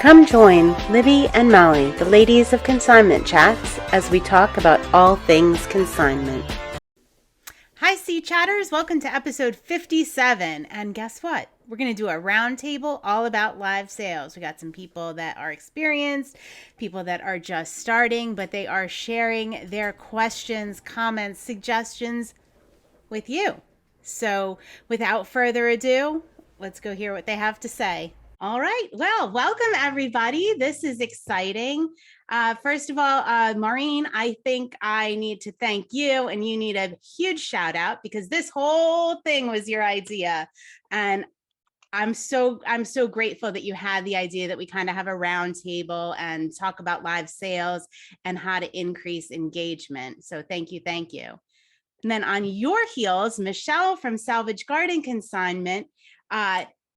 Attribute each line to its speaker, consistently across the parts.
Speaker 1: Come join Libby and Molly, the ladies of Consignment Chats, as we talk about all things consignment. Hi, Sea Chatters. Welcome to episode 57. And guess what? We're going to do a roundtable all about live sales. We got some people that are experienced, people that are just starting, but they are sharing their questions, comments, suggestions with you. So without further ado, let's go hear what they have to say. All right. Well, welcome everybody. This is exciting. First of all, Maureen, I think I need to thank you, and you need a huge shout out because this whole thing was your idea. And I'm so grateful that you had the idea that we kind of have a round table and talk about live sales and how to increase engagement. So thank you. Thank you. And then on your heels, Michelle from Salvage Garden Consignment,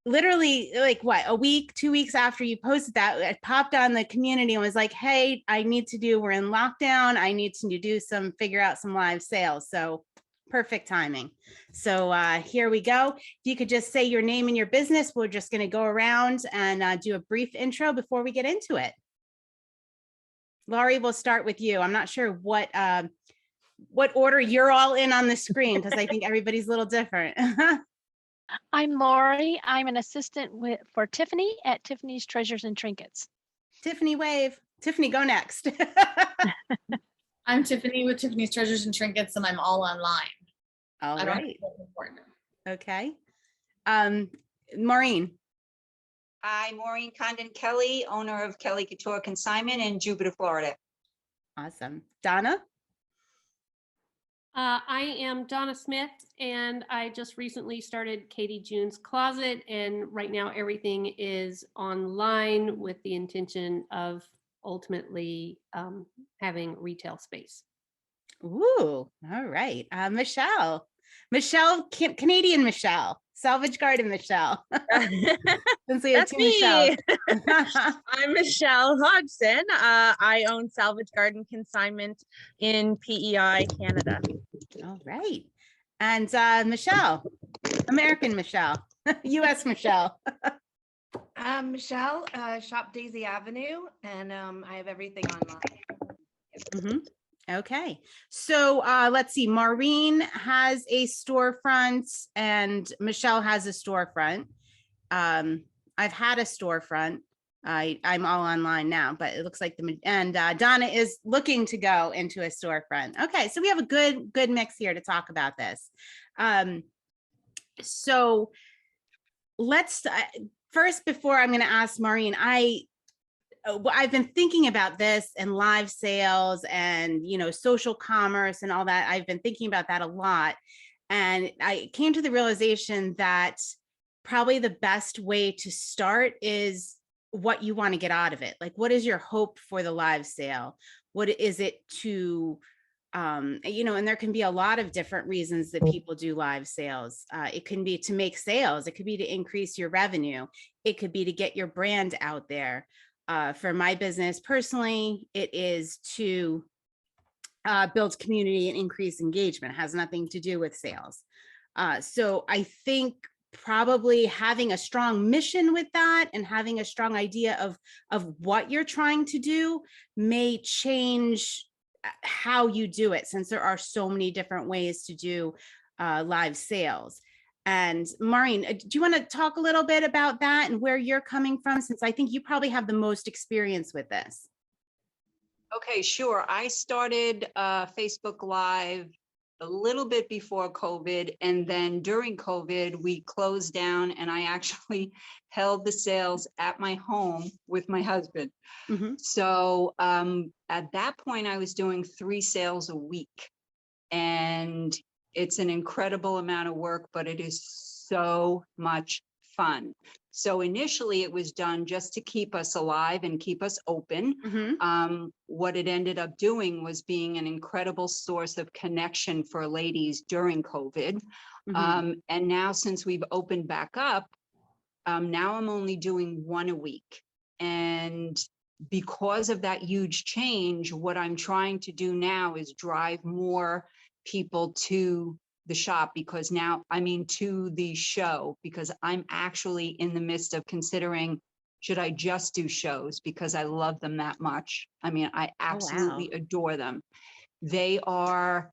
Speaker 1: literally like what, a week, 2 weeks after you posted that, I popped on the community and was like, hey, we're in lockdown. I need to figure out some live sales. So perfect timing. So here we go. If you could just say your name and your business, we're just going to go around and do a brief intro before we get into it. Laurie, we'll start with you. I'm not sure what order you're all in on the screen because I think everybody's a little different.
Speaker 2: I'm Laurie. I'm an assistant for Tiffany at Tiffany's Treasures and Trinkets.
Speaker 1: Tiffany, wave. Tiffany, go next.
Speaker 3: I'm Tiffany with Tiffany's Treasures and Trinkets, and I'm all online.
Speaker 1: All right. Okay. Maureen.
Speaker 4: Hi, Maureen Condon Kelly, owner of Kelly Couture Consignment in Jupiter, Florida.
Speaker 1: Awesome. Donna.
Speaker 5: I am Donna Smith, and I just recently started Katie June's Closet, and right now everything is online with the intention of ultimately having retail space.
Speaker 1: Ooh, all right. Michelle, Canadian Michelle, Salvage Garden Michelle. Since we have
Speaker 6: That's
Speaker 1: two
Speaker 6: me.
Speaker 1: Michelles.
Speaker 6: I'm Michelle Hodgson. I own Salvage Garden Consignment in PEI, Canada.
Speaker 1: All right. And Michelle, American Michelle, US Michelle.
Speaker 7: Michelle, Shop Daisy Avenue, and I have everything online.
Speaker 1: Mm-hmm. Okay. So let's see. Maureen has a storefront and Michelle has a storefront. I've had a storefront. I'm all online now, but it looks like Donna is looking to go into a storefront. Okay, so we have a good mix here to talk about this. So let's first, before I'm going to ask Maureen, I've been thinking about this and live sales and, social commerce and all that. I've been thinking about that a lot. And I came to the realization that probably the best way to start is what you want to get out of it. Like, what is your hope for the live sale? What is it to, and there can be a lot of different reasons that people do live sales. It can be to make sales. It could be to increase your revenue. It could be to get your brand out there. For my business personally, it is to build community and increase engagement. It has nothing to do with sales. So I think probably having a strong mission with that and having a strong idea of what you're trying to do may change how you do it, since there are so many different ways to do live sales. And Maureen, do you want to talk a little bit about that and where you're coming from, since I think you probably have the most experience with this?
Speaker 4: Okay, sure. I started Facebook Live a little bit before COVID, and then during COVID, we closed down, and I actually held the sales at my home with my husband. Mm-hmm. So at that point, I was doing 3 sales a week, and it's an incredible amount of work, but it is so much fun. So initially it was done just to keep us alive and keep us open. Mm-hmm. What it ended up doing was being an incredible source of connection for ladies during COVID. Mm-hmm. And now since we've opened back up, now I'm only doing 1 a week. And because of that huge change, what I'm trying to do now is drive more people to the shop, because now, to the show, because I'm actually in the midst of considering Should I just do shows because I love them that much? I mean, I absolutely adore them. They are,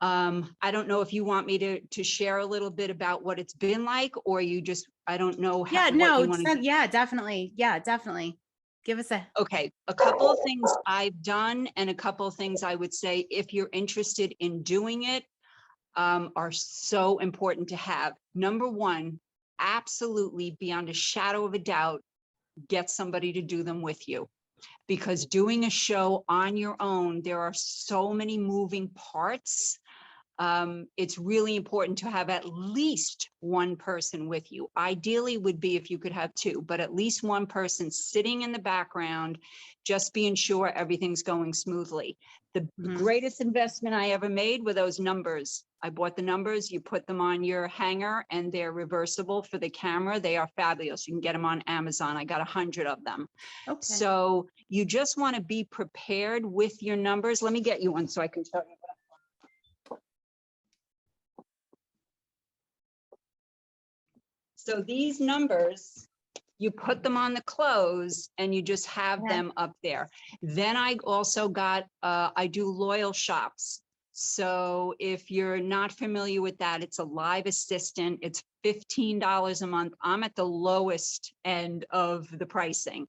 Speaker 4: I don't know if you want me to share a little bit about what it's been like, or you just, I don't know
Speaker 1: Yeah,
Speaker 4: what
Speaker 1: no,
Speaker 4: you want to do.
Speaker 1: yeah, definitely. Yeah, definitely. Give us a.
Speaker 4: Okay, a couple of things I've done and a couple of things I would say, if you're interested in doing it, are so important to have. Number one, absolutely, beyond a shadow of a doubt, get somebody to do them with you. Because doing a show on your own, there are so many moving parts. It's really important to have at least one person with you. Ideally would be if you could have two, but at least one person sitting in the background, just being sure everything's going smoothly. The greatest investment I ever made were those numbers. I bought the numbers, you put them on your hanger, and they're reversible for the camera. They are fabulous. You can get them on Amazon. I got 100 of them.
Speaker 1: Okay.
Speaker 4: So you just want to be prepared with your numbers. Let me get you one so I can tell you. So these numbers, you put them on the clothes and you just have them up there. Then I also got, I do loyal shops. So if you're not familiar with that, it's a live assistant. It's $15 a month. I'm at the lowest end of the pricing.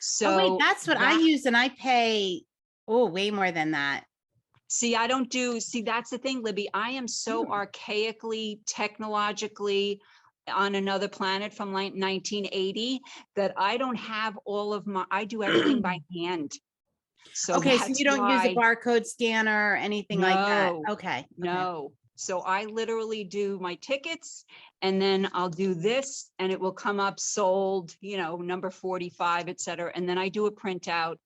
Speaker 4: So
Speaker 1: wait, that's what I use, and I pay, way more than that.
Speaker 4: See, I don't do, see, that's the thing, Libby. I am so archaically, technologically on another planet from like 1980 that I don't have all of my, I do everything by hand. So
Speaker 1: Okay, so
Speaker 4: that's
Speaker 1: you don't use a
Speaker 4: why-
Speaker 1: barcode scanner or anything like that?
Speaker 4: No,
Speaker 1: Okay.
Speaker 4: No. So I literally do my tickets and then I'll do this and it will come up sold, you know, number 45, et cetera. And then I do a printout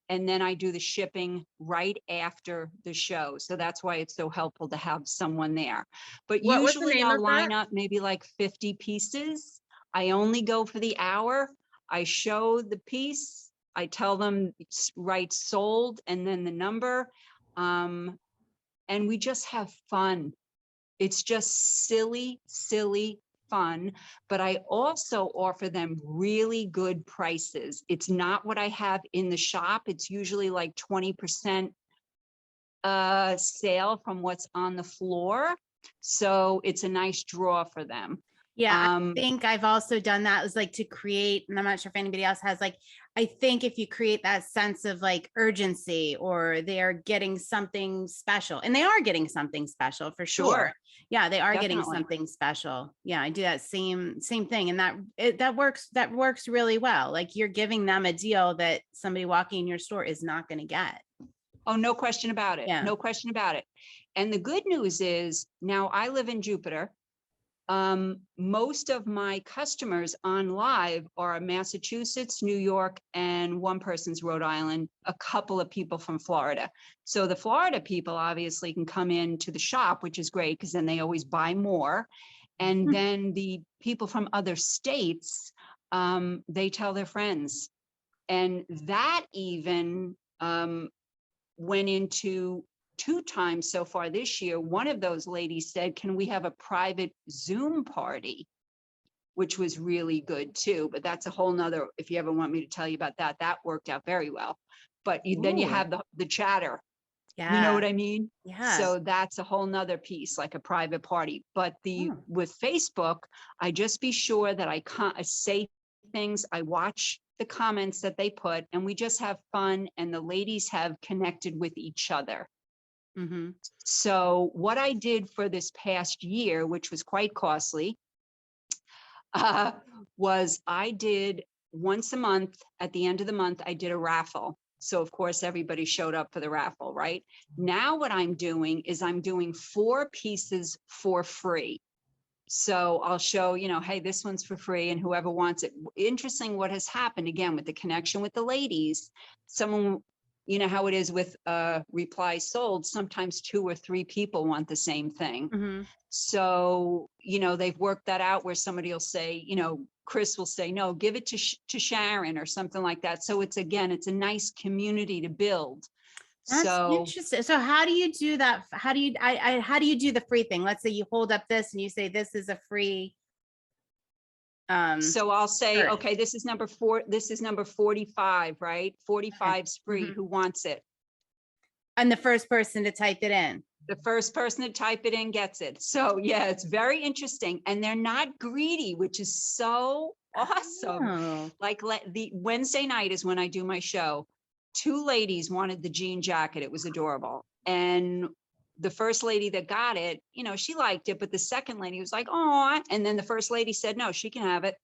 Speaker 4: and then I do the shipping right after the show. So that's why it's so helpful to have someone there. But
Speaker 6: What was the
Speaker 4: usually
Speaker 6: name
Speaker 4: I'll
Speaker 6: of
Speaker 4: line
Speaker 6: that?
Speaker 4: up maybe like 50 pieces. I only go for the hour. I show the piece. I tell them write sold and then the number. And we just have fun. It's just silly, silly fun. But I also offer them really good prices. It's not what I have in the shop. It's usually like 20% sale from what's on the floor. So it's a nice draw for them.
Speaker 1: Yeah, I think I've also done that. It was like to create, and I'm not sure if anybody else has, like, I think if you create that sense of like urgency, or they're getting something special, and they are getting something special for sure. Yeah, they are getting
Speaker 4: Definitely.
Speaker 1: something special. Yeah, I do that same thing. And that works really well. Like, you're giving them a deal that somebody walking in your store is not going to get.
Speaker 4: Oh, no question about it.
Speaker 1: Yeah.
Speaker 4: No question about it. And the good news is now I live in Jupiter. Most of my customers on live are Massachusetts, New York, and one person's Rhode Island, a couple of people from Florida. So the Florida people obviously can come into the shop, which is great because then they always buy more. And then the people from other states, they tell their friends. And that even went into 2 times so far this year. One of those ladies said, can we have a private Zoom party? Which was really good too, but that's a whole nother, if you ever want me to tell you about that, that worked out very well. But then you have the chatter.
Speaker 1: Yeah.
Speaker 4: You know what I mean?
Speaker 1: Yeah.
Speaker 4: So that's a whole nother piece, like a private party. But with Facebook, I just be sure that I say things, I watch the comments that they put, and we just have fun, and the ladies have connected with each other.
Speaker 1: Mm-hmm.
Speaker 4: So what I did for this past year, which was quite costly, was I did once a month, at the end of the month, I did a raffle. So of course, everybody showed up for the raffle, right? Now what I'm doing is I'm doing 4 pieces for free. So I'll show, you know, hey, this one's for free and whoever wants it. Interesting what has happened again with the connection with the ladies. Someone, you know how it is with replies sold, sometimes 2 or 3 people want the same thing.
Speaker 1: Mm-hmm.
Speaker 4: So, you know, they've worked that out where somebody will say, you know, Chris will say, no, give it to Sharon or something like that. So it's, again, it's a nice community to build.
Speaker 1: That's
Speaker 4: So
Speaker 1: interesting. So how do you do that? How do you, how do you do the free thing? Let's say you hold up this and you say, this is a free.
Speaker 4: So I'll say,
Speaker 1: Sure.
Speaker 4: okay, this is number 45, right? 45's free.
Speaker 1: Mhm.
Speaker 4: Who wants it?
Speaker 1: And the first person to type it in.
Speaker 4: The first person to type it in gets it. So yeah, it's very interesting. And they're not greedy, which is so awesome.
Speaker 1: Oh.
Speaker 4: Like the Wednesday night is when I do my show. 2 ladies wanted the jean jacket. It was adorable. And the first lady that got it, you know, she liked it, but the second lady was like, oh, and then the first lady said, no, she can have it.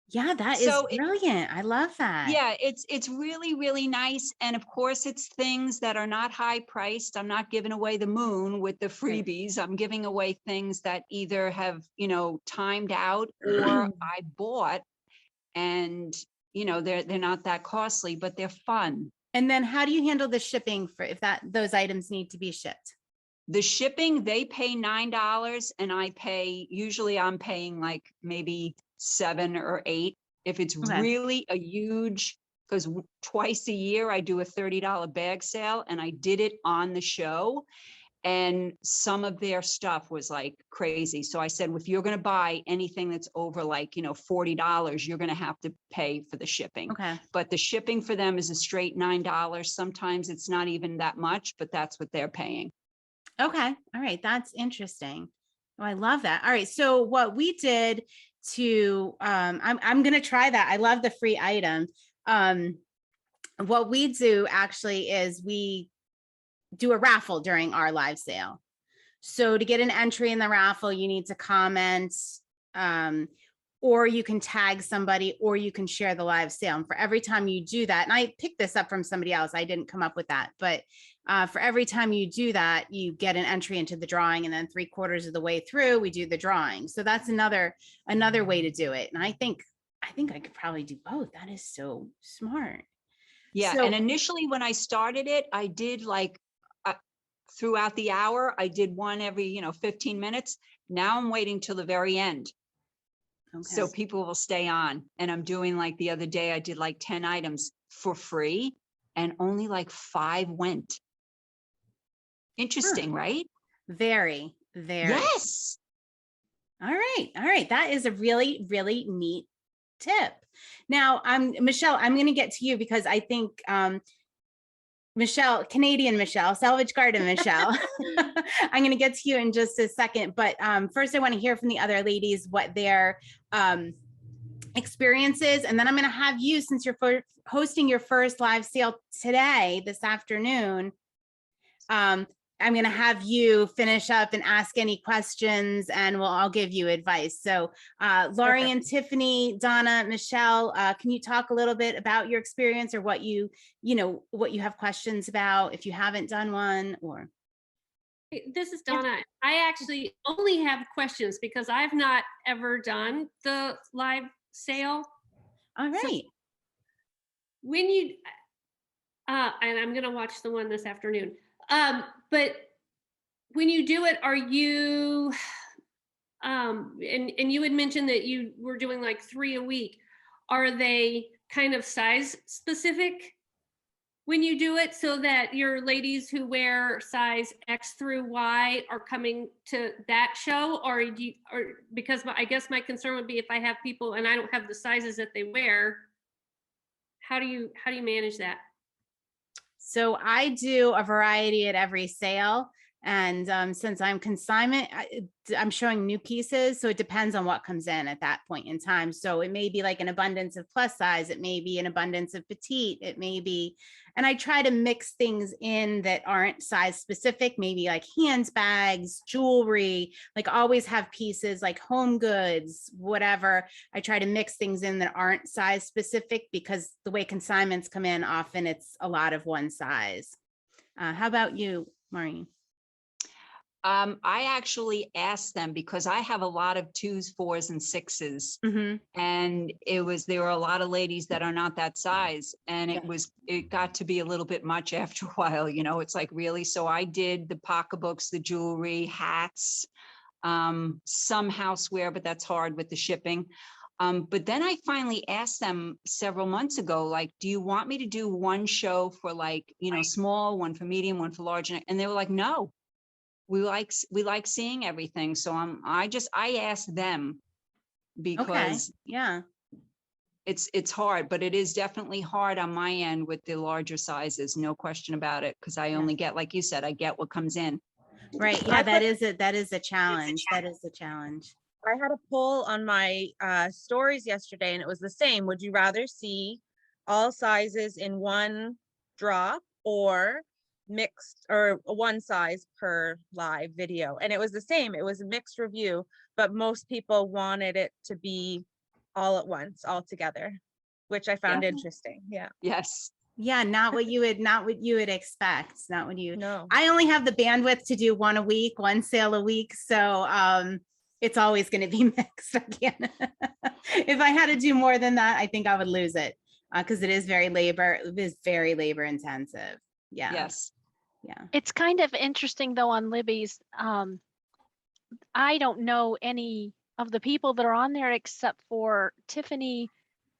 Speaker 1: Yeah, that is
Speaker 4: So
Speaker 1: brilliant. I love that.
Speaker 4: yeah, it's really, really nice. And of course, it's things that are not high priced. I'm not giving away the moon with the
Speaker 1: Right.
Speaker 4: freebies. I'm giving away things that either have, you know, timed out or I bought, and you know, they're not that costly, but they're fun.
Speaker 1: And then how do you handle the shipping for if those items need to be shipped?
Speaker 4: The shipping, they pay $9 and I pay, usually I'm paying like maybe 7 or 8. If it's
Speaker 1: Okay.
Speaker 4: really a huge, because twice a year I do a $30 bag sale, and I did it on the show. And some of their stuff was like crazy. So I said, if you're going to buy anything that's over like, you know, $40, you're going to have to pay for the shipping.
Speaker 1: Okay.
Speaker 4: But the shipping for them is a straight $9. Sometimes it's not even that much, but that's what they're paying.
Speaker 1: Okay. All right. That's interesting. Oh, I love that. All right. So what we did to, I'm going to try that. I love the free item. What we do actually is we do a raffle during our live sale. So to get an entry in the raffle, you need to comment, or you can tag somebody, or you can share the live sale. And for every time you do that, and I picked this up from somebody else, I didn't come up with that, but for every time you do that, you get an entry into the drawing, and then 3/4 of the way through, we do the drawing. So that's another way to do it. And I think I could probably do both. That is so smart.
Speaker 4: Yeah.
Speaker 1: So-
Speaker 4: And initially when I started it, I did like throughout the hour, I did one every, you know, 15 minutes. Now I'm waiting till the very end.
Speaker 1: Okay.
Speaker 4: So people will stay on. And I'm doing like the other day, I did like 10 items for free and only like 5 went. Interesting, right?
Speaker 1: Very, very.
Speaker 4: Yes.
Speaker 1: All right. All right. That is a really, really neat tip. Now, Michelle, I'm going to get to you because I think Michelle, Canadian Michelle, Salvage Garden Michelle, I'm going to get to you in just a second. But first, I want to hear from the other ladies what their experience is. And then I'm going to have you, since you're hosting your first live sale today, this afternoon, I'm going to have you finish up and ask any questions, and I'll give you advice. So Laurie and Tiffany, Donna, Michelle, can you talk a little bit about your experience, or what you have questions about if you haven't done one? Or
Speaker 5: This is Donna. I actually only have questions because I've not ever done the live sale.
Speaker 1: All right.
Speaker 5: So when you, and I'm going to watch the one this afternoon. But when you do it, are you, and you had mentioned that you were doing like 3 a week. Are they kind of size specific when you do it, so that your ladies who wear size X through Y are coming to that show? Or because I guess my concern would be if I have people and I don't have the sizes that they wear, how do you manage that?
Speaker 1: So I do a variety at every sale. And since I'm consignment, I'm showing new pieces. So it depends on what comes in at that point in time. So it may be like an abundance of plus size. It may be an abundance of petite. It may be, and I try to mix things in that aren't size specific, maybe like handbags, jewelry, like always have pieces like home goods, whatever. I try to mix things in that aren't size specific, because the way consignments come in, often it's a lot of one size. How about you, Maureen?
Speaker 4: I actually asked them because I have a lot of 2s, 4s, and 6s.
Speaker 1: Mm-hmm.
Speaker 4: And there were a lot of ladies that are not that size. And it got to be a little bit much after a while, you know, it's like, really? So I did the pocketbooks, the jewelry, hats, some houseware, but that's hard with the shipping. But then I finally asked them several months ago, like, do you want me to do one show for like, you know, small, one for medium, one for large? And they were like, no. We like seeing everything. So I asked them, because
Speaker 1: Yeah.
Speaker 4: it's hard, but it is definitely hard on my end with the larger sizes, no question about it. Cause I only get, like you said, I get what comes in.
Speaker 1: Right. Yeah, that is a challenge. That is a challenge.
Speaker 6: I had a poll on my stories yesterday, and it was the same. Would you rather see all sizes in one drop or mixed, or one size per live video? And it was the same. It was a mixed review, but most people wanted it to be all at once, all together, which I found interesting. Yeah.
Speaker 4: Yes.
Speaker 1: Yeah, not what you would expect. Not what you.
Speaker 6: No.
Speaker 1: I only have the bandwidth to do one a week, one sale a week. So it's always going to be mixed. I can't. If I had to do more than that, I think I would lose it because it is very labor intensive. Yeah.
Speaker 4: Yes.
Speaker 1: Yeah.
Speaker 2: It's kind of interesting though on Libby's. I don't know any of the people that are on there except for Tiffany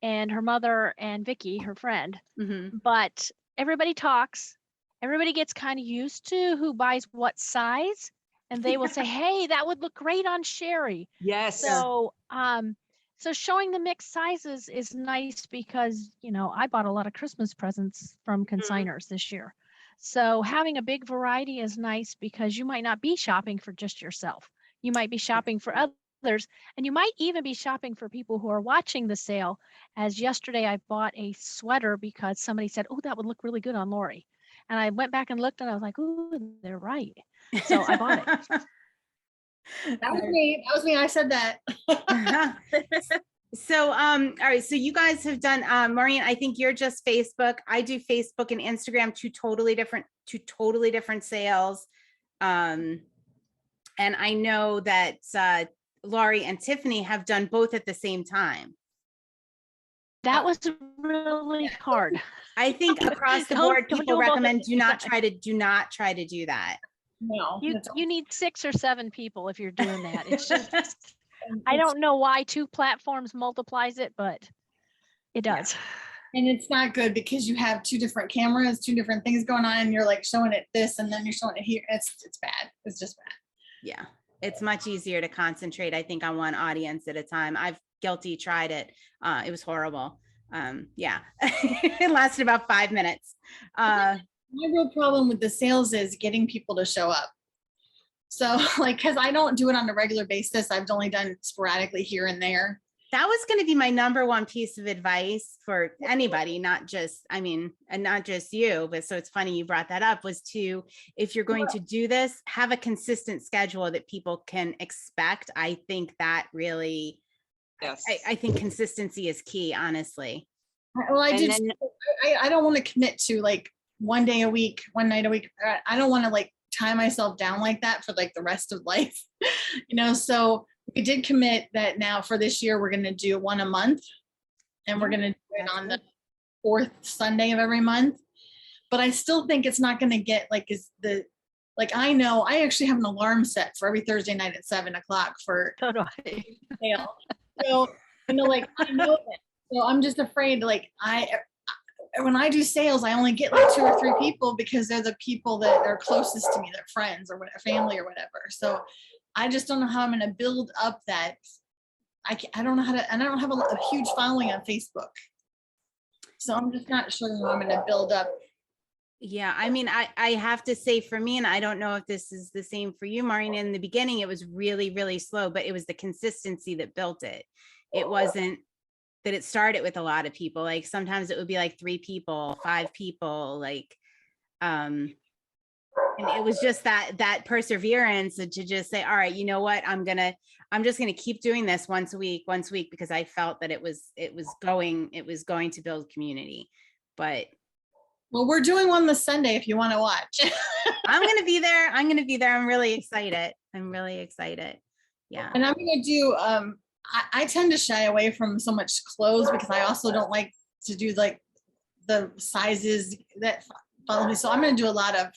Speaker 2: and her mother and Vicky, her friend.
Speaker 1: Mm-hmm.
Speaker 2: But everybody talks. Everybody gets kind of used to who buys what size, and they will say, "Hey, that would look great on Sherry."
Speaker 4: Yes.
Speaker 2: So, so showing the mixed sizes is nice because, you know, I bought a lot of Christmas presents from consigners this year. So having a big variety is nice because you might not be shopping for just yourself. You might be shopping for others, and you might even be shopping for people who are watching the sale. As yesterday, I bought a sweater because somebody said, "Oh, that would look really good on Lori." And I went back and looked and I was like, "Ooh, they're right." So I bought it.
Speaker 3: That was me. That was me. I said that.
Speaker 1: So, all right. So you guys have done, Maureen, I think you're just Facebook. I do Facebook and Instagram, two totally different sales. And I know that Laurie and Tiffany have done both at the same time.
Speaker 2: That was really hard.
Speaker 1: I think across the board, people recommend do not try to do that.
Speaker 3: No.
Speaker 2: You need 6 or 7 people if you're doing that. It's just, I don't know why 2 platforms multiplies it, but it does.
Speaker 3: And it's not good because you have 2 different cameras, 2 different things going on, and you're like showing it this and then you're showing it here. It's bad. It's just bad.
Speaker 1: Yeah. It's much easier to concentrate, I think, on one audience at a time. I've guilty tried it. It was horrible. Yeah. It lasted about 5 minutes.
Speaker 3: My real problem with the sales is getting people to show up. So like, cause I don't do it on a regular basis. I've only done sporadically here and there.
Speaker 1: That was going to be my number one piece of advice for anybody, not just you, but so it's funny you brought that up, was to, if you're going to do this, have a consistent schedule that people can expect. I think that really,
Speaker 4: Yes.
Speaker 1: I think consistency is key, honestly.
Speaker 3: Well, I don't want to commit to like one day a week, one night a week. I don't want to like tie myself down like that for like the rest of life, so we did commit that now for this year, we're going to do one a month, and we're going to do it on the 4th Sunday of every month. But I still think it's not going to get I know I actually have an alarm set for every Thursday night at 7:00 for
Speaker 2: So do I.
Speaker 3: sale. So, I know that. So I'm just afraid, when I do sales, I only get like 2 or 3 people because they're the people that are closest to me, their friends or whatever, family or whatever. So I just don't know how I'm going to build up that. I don't know how to, and I don't have a huge following on Facebook. So I'm just not sure how I'm going to build up.
Speaker 1: Yeah, I mean, I have to say for me, and I don't know if this is the same for you, Maureen, in the beginning, it was really, really slow, but it was the consistency that built it. It wasn't that it started with a lot of people. Like sometimes it would be like 3 people, 5 people, and it was just that perseverance to just say, all right, you know what, I'm just going to keep doing this once a week, because I felt that it was going to build community. But
Speaker 3: well, we're doing one this Sunday if you want to watch.
Speaker 1: I'm going to be there. I'm really excited. Yeah.
Speaker 3: And I'm going to do, I tend to shy away from so much clothes because I also don't like to do like the sizes that follow me. So I'm going to do a lot of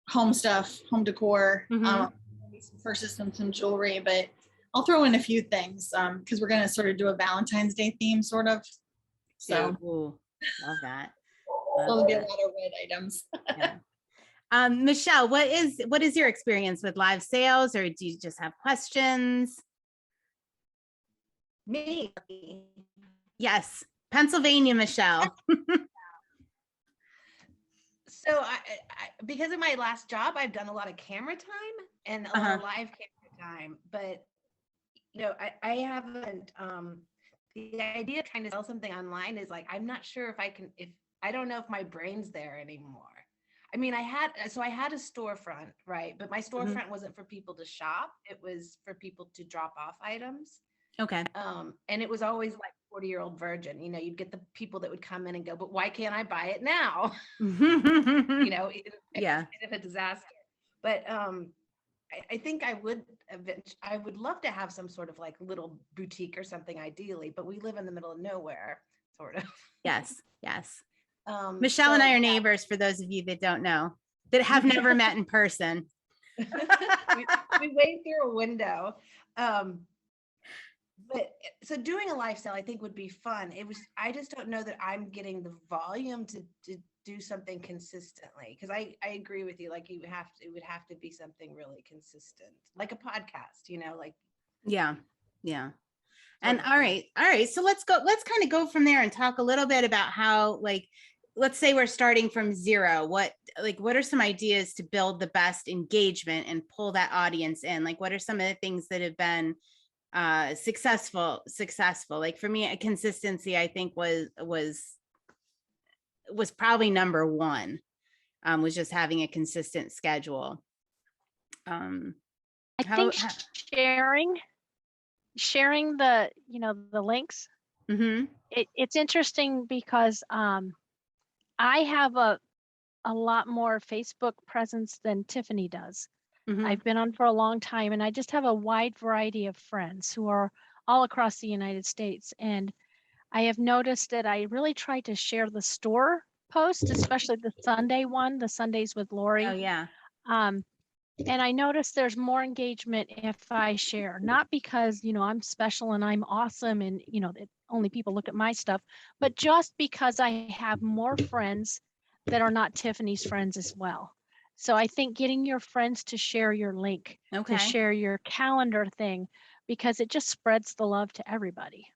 Speaker 3: home stuff, home decor, maybe some purses and some jewelry, but I'll throw in a few things because we're going to sort of do a Valentine's Day theme sort of. So
Speaker 1: ooh, love that.
Speaker 3: There'll be a lot of red items.
Speaker 1: Yeah. Michelle, what is your experience with live sales, or do you just have questions?
Speaker 7: Me.
Speaker 1: Yes, Pennsylvania, Michelle.
Speaker 7: So because of my last job, I've done a lot of camera time and a lot of live camera time, but I haven't, the idea of trying to sell something online is like, I'm not sure if I don't know if my brain's there anymore. I mean, I had a storefront, right? But my storefront wasn't for people to shop. It was for people to drop off items.
Speaker 1: Okay.
Speaker 7: And it was always like 40-year-old virgin, you'd get the people that would come in and go, but why can't I buy it now?
Speaker 1: Yeah.
Speaker 7: If a disaster. But I think I would love to have some sort of like little boutique or something ideally, but we live in the middle of nowhere, sort of.
Speaker 1: Yes. Michelle and I are neighbors, for those of you that don't know, that have never met in person.
Speaker 7: we wave through a window. But so doing a lifestyle, I think, would be fun. I just don't know that I'm getting the volume to do something consistently. Because I agree with you. Like it would have to be something really consistent, like a podcast, like.
Speaker 1: Yeah. And all right. So let's kind of go from there and talk a little bit about how, like, let's say we're starting from zero. What are some ideas to build the best engagement and pull that audience in? Like, what are some of the things that have been successful? Like for me, consistency, I think was probably number one, was just having a consistent schedule.
Speaker 2: I think sharing the the links. It's interesting because I have a lot more Facebook presence than Tiffany does. I've been on for a long time, and I just have a wide variety of friends who are all across the United States. And I have noticed that I really try to share the store post, especially the Sunday one, the Sundays with Lori.
Speaker 1: Oh yeah.
Speaker 2: And I noticed there's more engagement if I share, not because, I'm special and I'm awesome and, that only people look at my stuff, but just because I have more friends that are not Tiffany's friends as well. So I think getting your friends to share your link, to share your calendar thing, because it just spreads the love to everybody.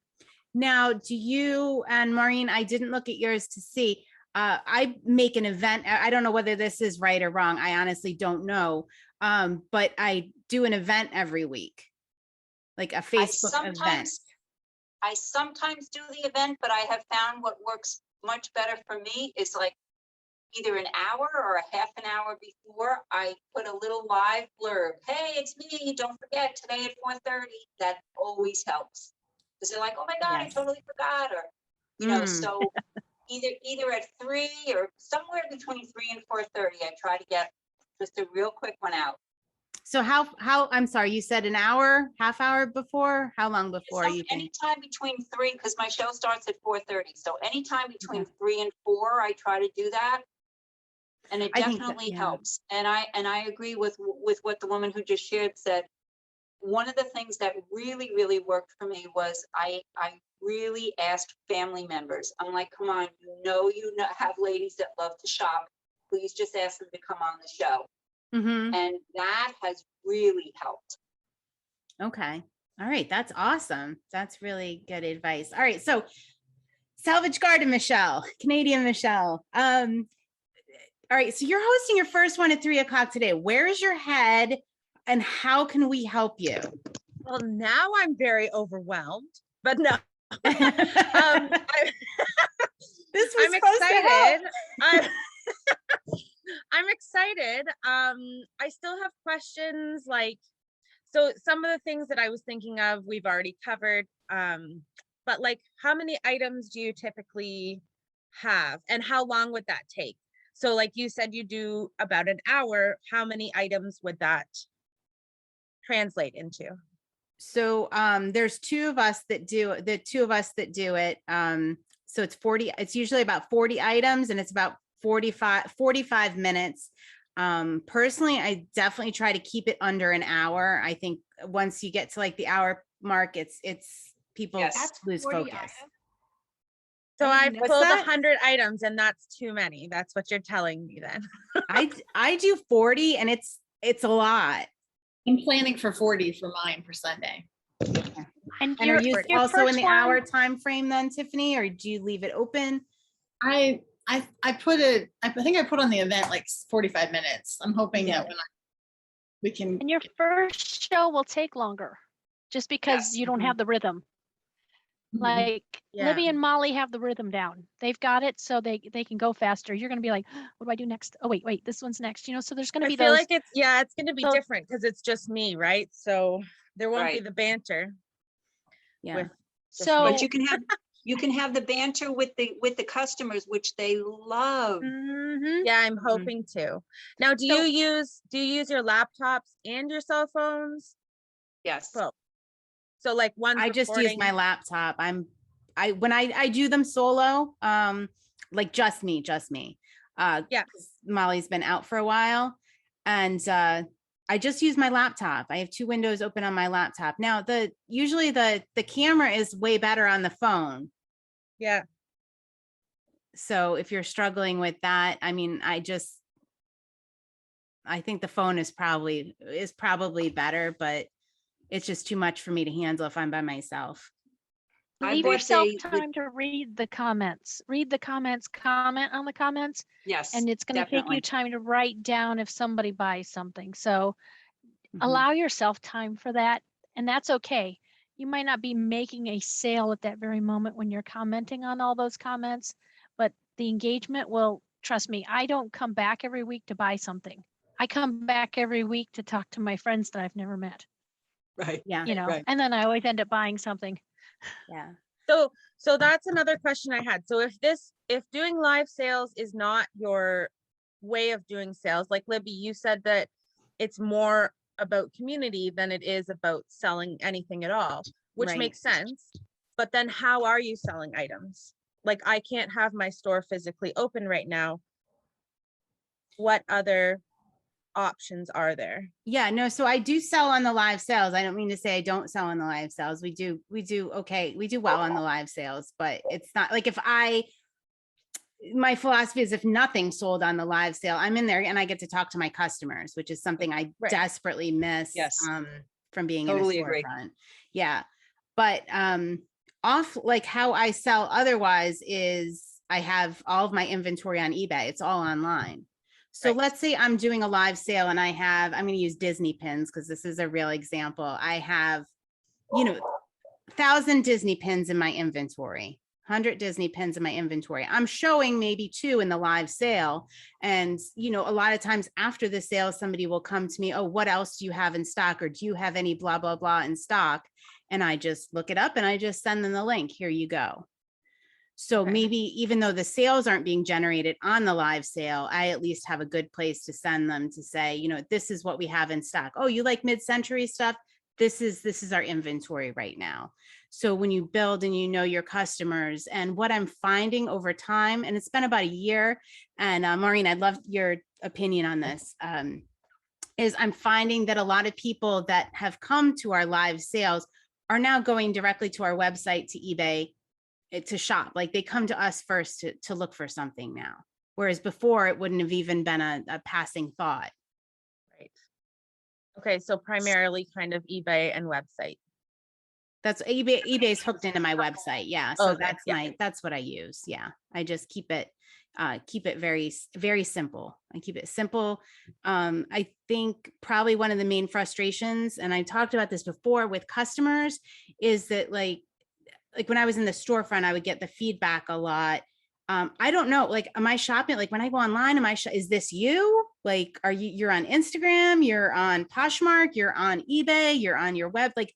Speaker 1: Now, do you, and Maureen, I didn't look at yours to see, I make an event. I don't know whether this is right or wrong. I honestly don't know. But I do an event every week, like a Facebook event.
Speaker 4: I sometimes do the event, but I have found what works much better for me is like either an hour or a half an hour before I put a little live blurb. Hey, it's me. Don't forget today at 4:30. That always helps. Because they're like, oh my God, I totally forgot. Or, so either at 3 or somewhere between 3 and 4:30, I try to get just a real quick one out.
Speaker 1: So how, I'm sorry, you said an hour, half hour before? How long before you think?
Speaker 4: Anytime between 3, because my show starts at 4:30. So anytime between 3 and 4, I try to do that. And it definitely helps. And I agree with what the woman who just shared said. One of the things that really, really worked for me was I really asked family members. I'm like, come on, you have ladies that love to shop. Please just ask them to come on the show. And that has really helped. Okay.
Speaker 1: All right. That's awesome. That's really good advice. All right. So Salvage Garden, Michelle, Canadian Michelle. All right. So you're hosting your first one at 3:00 today. Where is your head and how can we help you?
Speaker 6: Well, now I'm very overwhelmed, but no. I'm excited. I'm excited. I still have questions so some of the things that I was thinking of, we've already covered. But like, how many items do you typically have and how long would that take? So like you said, you do about an hour. How many items would that translate into?
Speaker 1: So there's two of us that do it. So it's usually about 40 items and it's about 45 minutes. Personally, I definitely try to keep it under an hour. I think once you get to like the hour mark, it's people lose focus.
Speaker 6: Items? So I pulled 100 items and that's too many. That's what you're telling me then.
Speaker 1: I do 40 and it's a lot.
Speaker 3: I'm planning for 40 for mine for Sunday.
Speaker 2: And
Speaker 1: And are you
Speaker 2: your
Speaker 1: also in
Speaker 2: first
Speaker 1: the
Speaker 2: one-
Speaker 1: hour time frame then, Tiffany, or do you leave it open?
Speaker 3: I put it, I think I put on the event like 45 minutes. I'm hoping
Speaker 1: Yeah.
Speaker 3: that we can.
Speaker 2: And your first show will take longer just because you don't
Speaker 1: Mhm.
Speaker 2: have the rhythm. Like
Speaker 6: Yeah.
Speaker 2: Libby and Molly have the rhythm down. They've got it so they can go faster. You're going to be like, what do I do next? Oh, wait, this one's next. You know, so there's going to
Speaker 6: I
Speaker 2: be
Speaker 6: feel
Speaker 2: those.
Speaker 6: like it's going to be
Speaker 2: so-
Speaker 6: different because it's just me, right? So there won't be
Speaker 4: Right.
Speaker 6: the banter.
Speaker 1: Yeah.
Speaker 6: With just
Speaker 2: So
Speaker 6: me.
Speaker 4: But you can have the banter with the customers, which they love.
Speaker 2: Mhm.
Speaker 6: Yeah, I'm hoping to. Now, do
Speaker 2: So-
Speaker 6: you use your laptops and your cell phones?
Speaker 4: Yes.
Speaker 6: Both. So like one.
Speaker 1: I just use my laptop. When I do them solo, like just me.
Speaker 6: Yeah.
Speaker 1: 'Cause Molly's been out for a while, and I just use my laptop. I have 2 windows open on my laptop. Now, usually the camera is way better on the phone.
Speaker 6: Yeah.
Speaker 1: So if you're struggling with that, I mean, I think the phone is probably better, but it's just too much for me to handle if I'm by myself.
Speaker 4: I
Speaker 2: leave
Speaker 4: bought
Speaker 2: yourself
Speaker 4: the-
Speaker 2: time to read the comments. Read the comments, comment on the comments,
Speaker 4: Yes.
Speaker 2: and it's going to take
Speaker 4: definitely.
Speaker 2: you time to write down if somebody buys something. So
Speaker 1: Mhm.
Speaker 2: allow yourself time for that, and that's okay. You might not be making a sale at that very moment when you're commenting on all those comments, but the engagement will, trust me, I don't come back every week to buy something. I come back every week to talk to my friends that I've never met,
Speaker 4: Right.
Speaker 1: Yeah.
Speaker 2: you know,
Speaker 4: Right.
Speaker 2: and then I always end up buying something.
Speaker 1: Yeah.
Speaker 6: So that's another question I had. So if doing live sales is not your way of doing sales, like Libby, you said that it's more about community than it is about selling anything at all, which
Speaker 1: Right.
Speaker 6: makes sense. But then how are you selling items? Like I can't have my store physically open right now. What other options are there?
Speaker 1: Yeah, no, so I do sell on the live sales. I don't mean to say I don't sell on the live sales. We do okay. We do well on the live sales, but it's not like my philosophy is if nothing sold on the live sale, I'm in there and I get to talk to my customers, which is something I
Speaker 6: Right.
Speaker 1: desperately miss
Speaker 4: Yes.
Speaker 1: from being
Speaker 4: Totally
Speaker 1: in a
Speaker 4: agree.
Speaker 1: storefront. Yeah. But off like how I sell otherwise is I have all of my inventory on eBay. It's all online. So
Speaker 6: Right.
Speaker 1: let's say I'm doing a live sale and I'm going to use Disney pins because this is a real example. I have, 1,000 Disney pins in my inventory, 100 Disney pins in my inventory. I'm showing maybe 2 in the live sale. And, a lot of times after the sale, somebody will come to me, oh, what else do you have in stock? Or do you have any blah, blah, blah in stock? And I just look it up and I just send them the link. Here you go. So
Speaker 6: Okay.
Speaker 1: maybe even though the sales aren't being generated on the live sale, I at least have a good place to send them to say, this is what we have in stock. Oh, you like mid-century stuff? This is our inventory right now. So when you build and your customers, and what I'm finding over time, and it's been about a year, and Maureen, I'd love your opinion on this, is I'm finding that a lot of people that have come to our live sales are now going directly to our website, to eBay, to shop. Like they come to us first to look for something now. Whereas before it wouldn't have even been a passing thought.
Speaker 6: Right. Okay. So primarily kind of eBay and website.
Speaker 1: That's eBay's hooked into my website. Yeah. So
Speaker 6: Okay,
Speaker 1: that's what I use. Yeah. I just keep it very, very simple. I keep it simple. I think probably one of the main frustrations, and I talked about this before with customers, is that like when I was in the storefront, I would get the feedback a lot. I don't know, like, am I shopping? Like when I go online, is this you? Like, you're on Instagram, you're on Poshmark, you're on eBay, you're on your web. Like,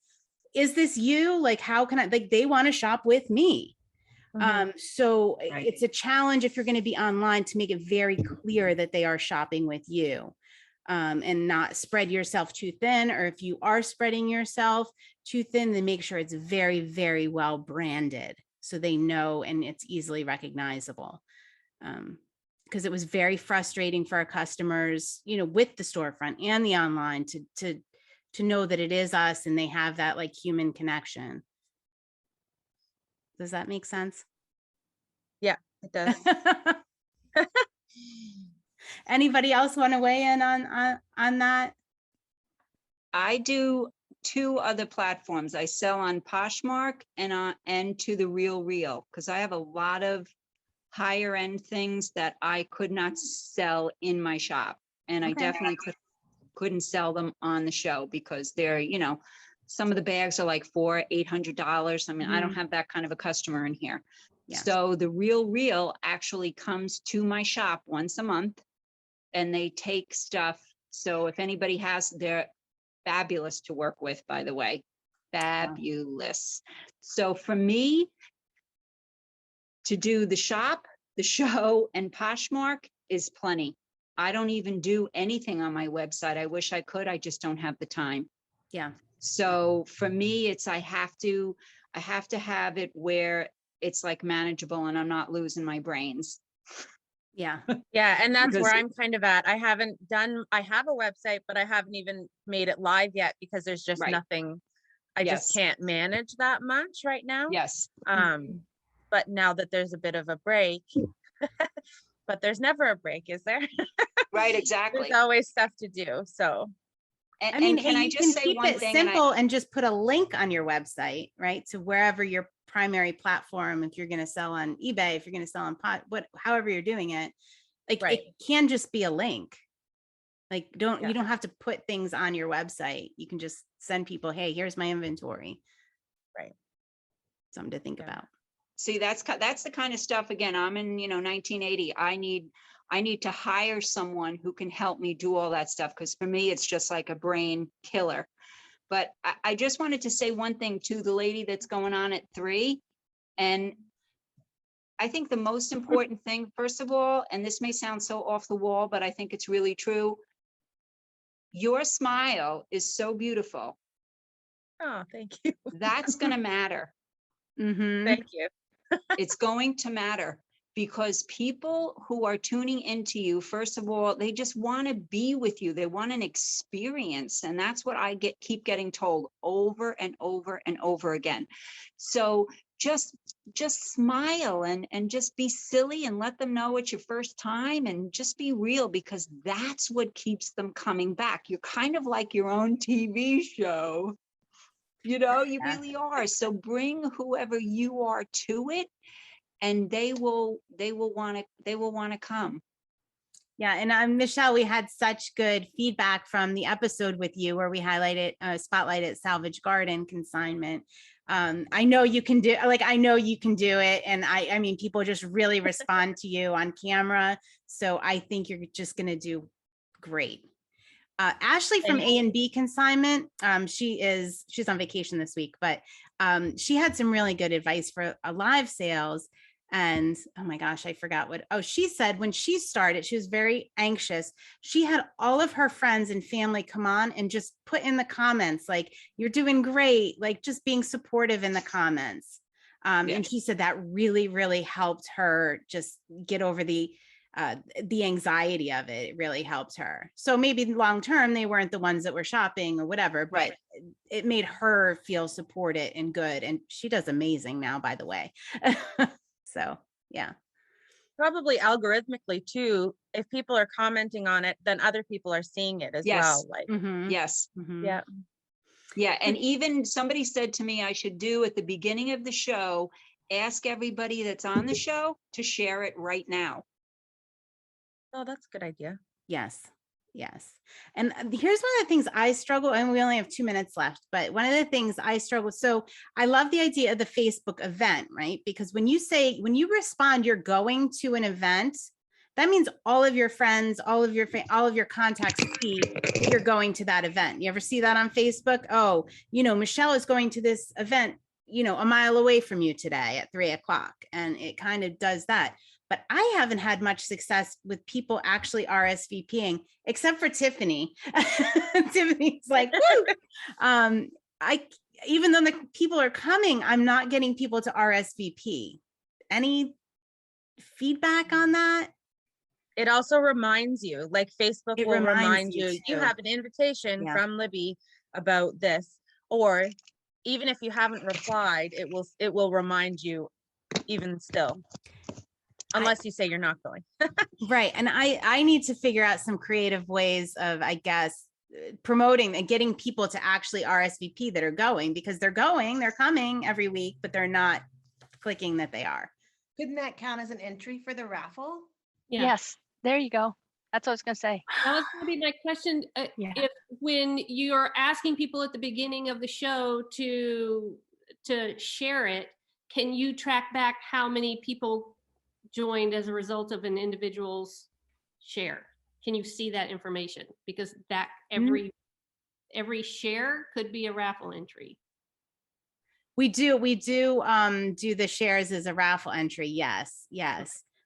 Speaker 1: is this you? Like, how can they want to shop with me. So
Speaker 4: Right.
Speaker 1: it's a challenge if you're going to be online to make it very clear that they are shopping with you. And not spread yourself too thin, or if you are spreading yourself too thin, then make sure it's very, very well branded so they know and it's easily recognizable. Because it was very frustrating for our customers, with the storefront and the online to know that it is us and they have that like human connection. Does that make sense?
Speaker 6: Yeah, it does.
Speaker 1: Anybody else want to weigh in on that?
Speaker 4: I do two other platforms. I sell on Poshmark and to the Real Real, because I have a lot of higher end things that I could not sell in my shop. And I
Speaker 1: Okay.
Speaker 4: definitely couldn't sell them on the show because they're, some of the bags are like $400-800. I mean, I don't have that kind of a customer in here.
Speaker 1: Yes.
Speaker 4: So the Real Real actually comes to my shop once a month and they take stuff. So if anybody has, they're fabulous to work with, by the way, fabulous. So for me to do the shop, the show, and Poshmark is plenty. I don't even do anything on my website. I wish I could. I just don't have the time.
Speaker 1: Yeah.
Speaker 4: So for me, it's I have to have it where it's like manageable and I'm not losing my brains.
Speaker 1: Yeah.
Speaker 6: Yeah, and that's
Speaker 4: Because
Speaker 6: where I'm kind of at. I have a website, but I haven't even made it live yet because there's just
Speaker 4: Right.
Speaker 6: nothing. I just
Speaker 4: Yes.
Speaker 6: can't manage that much right now.
Speaker 4: Yes.
Speaker 6: But now that there's a bit of a break, but there's never a break, is there?
Speaker 4: Right. Exactly.
Speaker 6: There's always stuff to do. So
Speaker 4: And,
Speaker 1: I mean,
Speaker 4: and can
Speaker 1: hey,
Speaker 4: I
Speaker 1: you
Speaker 4: just
Speaker 1: can
Speaker 4: say
Speaker 1: keep
Speaker 4: one
Speaker 1: it
Speaker 4: thing?
Speaker 1: simple and just put a link on your website, right? To wherever your primary platform, if you're going to sell on eBay, if you're going to sell on however you're doing it, like
Speaker 6: Right.
Speaker 1: it can just be a link. Like you
Speaker 6: Yeah.
Speaker 1: don't have to put things on your website. You can just send people, hey, here's my inventory.
Speaker 6: Right.
Speaker 1: Something to think
Speaker 6: Yeah.
Speaker 1: about.
Speaker 4: See, that's the kind of stuff, again, I'm in, 1980. I need to hire someone who can help me do all that stuff. Because for me, it's just like a brain killer. But I just wanted to say one thing to the lady that's going on at 3. And I think the most important thing, first of all, and this may sound so off the wall, but I think it's really true. Your smile is so beautiful.
Speaker 6: Oh, thank you.
Speaker 4: That's going to matter.
Speaker 1: Mm-hmm.
Speaker 6: Thank you.
Speaker 4: It's going to matter because people who are tuning into you, first of all, they just want to be with you. They want an experience. And that's what I keep getting told over and over and over again. So just smile and just be silly and let them know it's your first time and just be real, because that's what keeps them coming back. You're kind of like your own TV show. You really are. So bring whoever you are to it, and they will want to come.
Speaker 1: Yeah. And Michelle, we had such good feedback from the episode with you where we highlighted, spotlighted Salvage Garden Consignment. I know you can do it. And I mean, people just really respond to you on camera. So I think you're just going to do great. Ashley from A&B Consignment, she's on vacation this week, but she had some really good advice for live sales. And oh my gosh, I forgot she said when she started, she was very anxious. She had all of her friends and family come on and just put in the comments, like, you're doing great, like just being supportive in the comments. And she said that really, really helped her just get over the anxiety of it. It really helped her. So maybe long term, they weren't the ones that were shopping or whatever, but it made her feel supported and good. And she does amazing now, by the way. So, yeah.
Speaker 6: Probably algorithmically too. If people are commenting on it, then other people are seeing it as well. Like,
Speaker 4: yes.
Speaker 1: Mm-hmm.
Speaker 6: Yeah.
Speaker 4: Yeah. And even somebody said to me, I should do at the beginning of the show, ask everybody that's on the show to share it right now.
Speaker 6: Oh, that's a good idea.
Speaker 1: Yes. Yes. And here's one of the things I struggle, and we only have 2 minutes left, but one of the things I struggle. So I love the idea of the Facebook event, right? Because when you respond, you're going to an event, that means all of your friends, all of your contacts see that you're going to that event. You ever see that on Facebook? Oh, Michelle is going to this event, a mile away from you today at 3:00. And it kind of does that. But I haven't had much success with people actually RSVPing, except for Tiffany. Tiffany's like, woo! Even though the people are coming, I'm not getting people to RSVP. Any feedback on that?
Speaker 6: It also reminds you, like Facebook will remind you, you have an invitation from Libby about this, or even if you haven't replied, it will remind you even still. Unless you say you're not going.
Speaker 1: Right. And I need to figure out some creative ways of, I guess, promoting and getting people to actually RSVP that are going, because they're coming every week, but they're not clicking that they are.
Speaker 7: Couldn't that count as an entry for the raffle?
Speaker 5: Yeah.
Speaker 2: Yes, there you go. That's what I was going to say.
Speaker 5: That was going to be my question.
Speaker 2: Yeah.
Speaker 5: If when you're asking people at the beginning of the show to share it, can you track back how many people joined as a result of an individual's share? Can you see that information? Because that every share could be a raffle entry.
Speaker 1: We do do the shares as a raffle entry. Yes.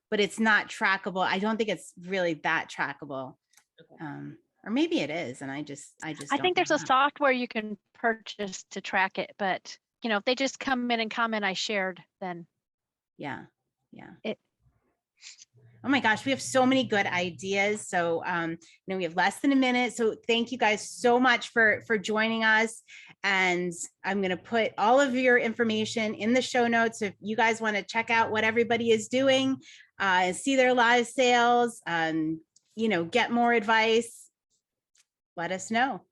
Speaker 1: But it's not trackable. I don't think it's really that trackable.
Speaker 5: Okay.
Speaker 1: Or maybe it is. And I just
Speaker 2: I
Speaker 1: don't
Speaker 2: think there's
Speaker 1: know
Speaker 2: a
Speaker 1: that.
Speaker 2: software you can purchase to track it, but if they just come in and comment I shared, then
Speaker 1: Yeah.
Speaker 2: it.
Speaker 1: Oh my gosh, we have so many good ideas. So, we have less than a minute. So thank you guys so much for joining us. And I'm going to put all of your information in the show notes. If you guys want to check out what everybody is doing, see their live sales, get more advice, let us know.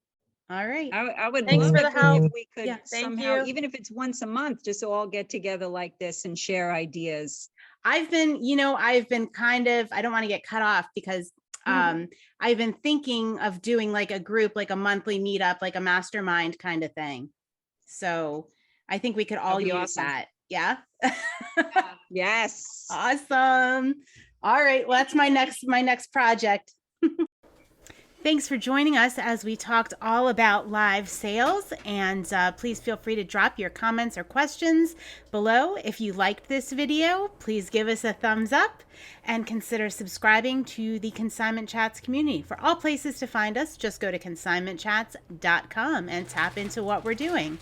Speaker 1: All right.
Speaker 4: I would
Speaker 6: Thanks
Speaker 4: love
Speaker 6: for
Speaker 4: if
Speaker 6: the help.
Speaker 4: we could
Speaker 1: Yeah,
Speaker 6: thank
Speaker 4: somehow,
Speaker 6: you.
Speaker 4: even if it's once a month, just all get together like this and share ideas.
Speaker 1: I've been kind of, I don't want to get cut off because I've been thinking of doing like a group, like a monthly meetup, like a mastermind kind of thing. So I think we could all
Speaker 4: That'd be
Speaker 1: use
Speaker 4: awesome.
Speaker 1: that. Yeah.
Speaker 4: Yes.
Speaker 1: Awesome. All right. Well, that's my next project. Thanks for joining us as we talked all about live sales, and please feel free to drop your comments or questions below. If you liked this video, please give us a thumbs up and consider subscribing to the Consignment Chats community. For all places to find us, just go to consignmentchats.com and tap into what we're doing.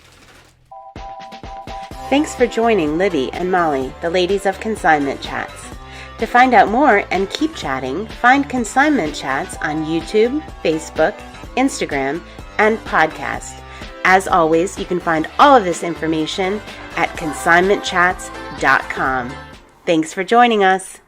Speaker 1: Thanks for joining Libby and Molly, the ladies of Consignment Chats. To find out more and keep chatting, find Consignment Chats on YouTube, Facebook, Instagram, and podcast. As always, you can find all of this information at consignmentchats.com. Thanks for joining us.